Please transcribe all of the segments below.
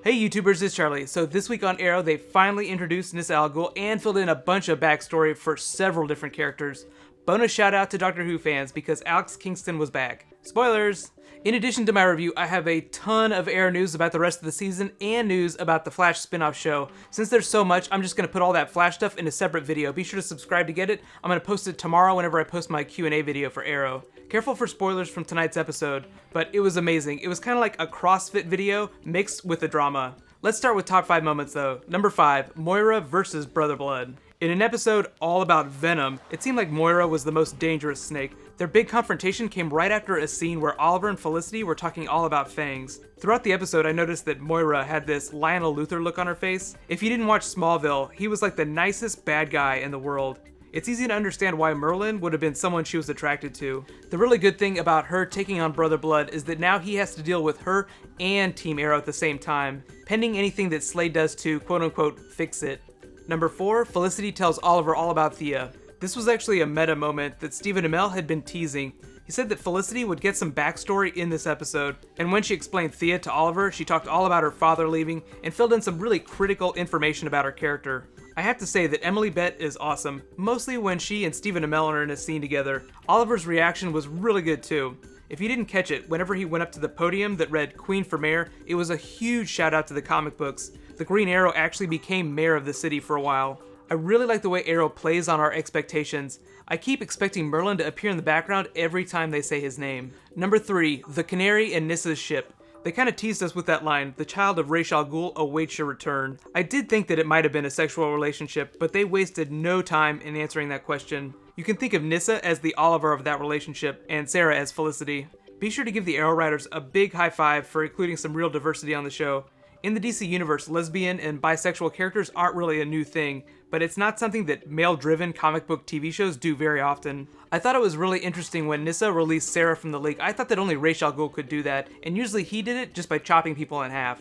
Hey YouTubers, it's Charlie. So this week on Arrow, they finally introduced Nyssa Al Ghul and filled in a bunch of backstory for several different characters. Bonus shout out to Doctor Who fans because Alex Kingston was back. Spoilers! In addition to my review, I have a ton of Arrow news about the rest of the season and news about the Flash spin-off show. Since there's so much, I'm just going to put all that Flash stuff in a separate video. Be sure to subscribe to get it. I'm going to post it tomorrow whenever I post my Q&A video for Arrow. Careful for spoilers from tonight's episode, but it was amazing. It was kind of like a CrossFit video mixed with the drama. Let's start with top 5 moments though. Number 5, Moira versus Brother Blood. In an episode all about Venom, it seemed like Moira was the most dangerous snake. Their big confrontation came right after a scene where Oliver and Felicity were talking all about fangs. Throughout the episode, I noticed that Moira had this Lionel Luthor look on her face. If you didn't watch Smallville, he was like the nicest bad guy in the world. It's easy to understand why Merlin would have been someone she was attracted to. The really good thing about her taking on Brother Blood is that now he has to deal with her and Team Arrow at the same time, pending anything that Slade does to quote-unquote fix it. Number 4, Felicity tells Oliver all about Thea. This was actually a meta moment that Stephen Amell had been teasing. He said that Felicity would get some backstory in this episode, and when she explained Thea to Oliver, she talked all about her father leaving and filled in some really critical information about her character. I have to say that Emily Bett is awesome, mostly when she and Stephen Amell are in a scene together. Oliver's reaction was really good too. If you didn't catch it, whenever he went up to the podium that read Queen for Mayor, it was a huge shout out to the comic books. The Green Arrow actually became mayor of the city for a while. I really like the way Arrow plays on our expectations. I keep expecting Merlin to appear in the background every time they say his name. Number 3, the Canary and Nyssa's ship. They kind of teased us with that line, the child of Ra's al Ghul awaits your return. I did think that it might have been a sexual relationship, but they wasted no time in answering that question. You can think of Nyssa as the Oliver of that relationship, and Sarah as Felicity. Be sure to give the Arrow writers a big high five for including some real diversity on the show. In the DC universe, lesbian and bisexual characters aren't really a new thing, but it's not something that male-driven comic book TV shows do very often. I thought it was really interesting when Nyssa released Sarah from the league. I thought that only Ra's al Ghul could do that, and usually he did it just by chopping people in half.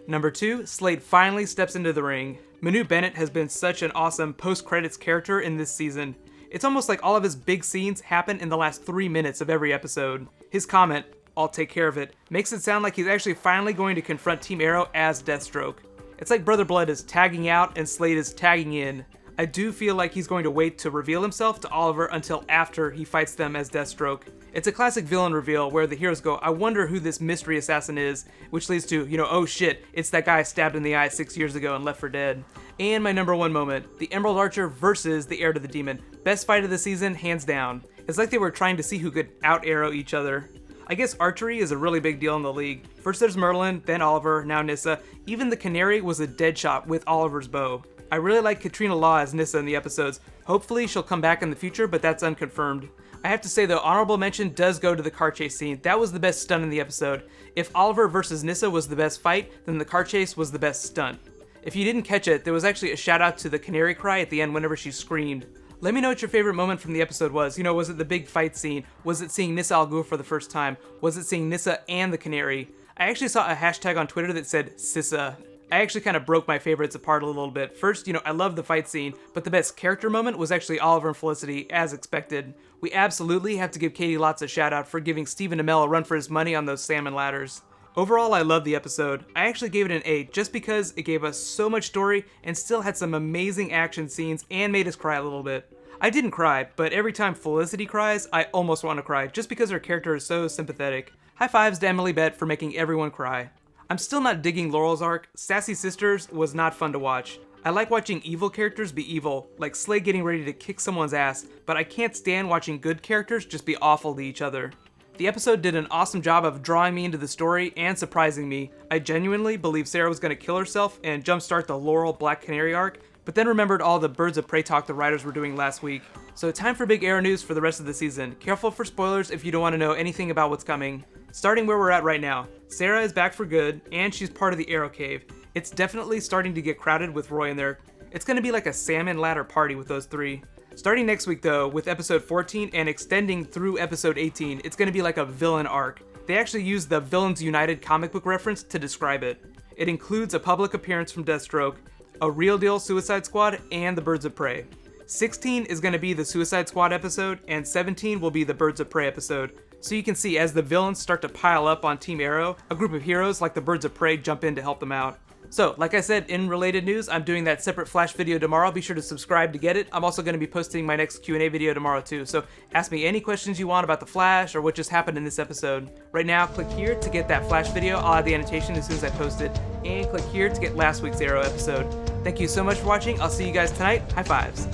Number 2, Slade finally steps into the ring. Manu Bennett has been such an awesome post-credits character in this season. It's almost like all of his big scenes happen in the last 3 minutes of every episode. His comment, "I'll take care of it," makes it sound like he's actually finally going to confront Team Arrow as Deathstroke. It's like Brother Blood is tagging out and Slade is tagging in. I do feel like he's going to wait to reveal himself to Oliver until after he fights them as Deathstroke. It's a classic villain reveal where the heroes go, I wonder who this mystery assassin is, which leads to, oh shit, it's that guy stabbed in the eye 6 years ago and left for dead. And my number 1 moment, the Emerald Archer versus the Heir to the Demon. Best fight of the season, hands down. It's like they were trying to see who could out-arrow each other. I guess archery is a really big deal in the league. First there's Merlin, then Oliver, now Nyssa. Even the Canary was a dead shot with Oliver's bow. I really like Katrina Law as Nyssa in the episodes. Hopefully she'll come back in the future, but that's unconfirmed. I have to say though, honorable mention does go to the car chase scene. That was the best stunt in the episode. If Oliver versus Nyssa was the best fight, then the car chase was the best stunt. If you didn't catch it, there was actually a shout out to the Canary cry at the end whenever she screamed. Let me know what your favorite moment from the episode was. Was it the big fight scene? Was it seeing Nyssa Al Ghul for the first time? Was it seeing Nyssa and the Canary? I actually saw a hashtag on Twitter that said Sissa. I actually kind of broke my favorites apart a little bit. First, I love the fight scene, but the best character moment was actually Oliver and Felicity, as expected. We absolutely have to give Katie Lotz a shout out for giving Stephen Amell a run for his money on those salmon ladders. Overall, I love the episode. I actually gave it an 8 just because it gave us so much story and still had some amazing action scenes and made us cry a little bit. I didn't cry, but every time Felicity cries, I almost want to cry just because her character is so sympathetic. High fives to Emily Bett for making everyone cry. I'm still not digging Laurel's arc. Sassy Sisters was not fun to watch. I like watching evil characters be evil, like Slade getting ready to kick someone's ass, but I can't stand watching good characters just be awful to each other. The episode did an awesome job of drawing me into the story and surprising me. I genuinely believed Sarah was going to kill herself and jumpstart the Laurel Black Canary arc, but then remembered all the Birds of Prey talk the writers were doing last week. So time for big Arrow news for the rest of the season. Careful for spoilers if you don't want to know anything about what's coming. Starting where we're at right now, Sarah is back for good, and she's part of the Arrow Cave. It's definitely starting to get crowded with Roy in there. It's going to be like a salmon ladder party with those three. Starting next week though, with episode 14 and extending through episode 18, it's going to be like a villain arc. They actually use the Villains United comic book reference to describe it. It includes a public appearance from Deathstroke, a real deal Suicide Squad, and the Birds of Prey. 16 is going to be the Suicide Squad episode, and 17 will be the Birds of Prey episode. So you can see as the villains start to pile up on Team Arrow, a group of heroes like the Birds of Prey jump in to help them out. So, like I said, in related news, I'm doing that separate Flash video tomorrow. Be sure to subscribe to get it. I'm also going to be posting my next Q&A video tomorrow too, so ask me any questions you want about the Flash or what just happened in this episode. Right now, click here to get that Flash video. I'll add the annotation as soon as I post it, and click here to get last week's Arrow episode. Thank you so much for watching. I'll see you guys tonight. High fives.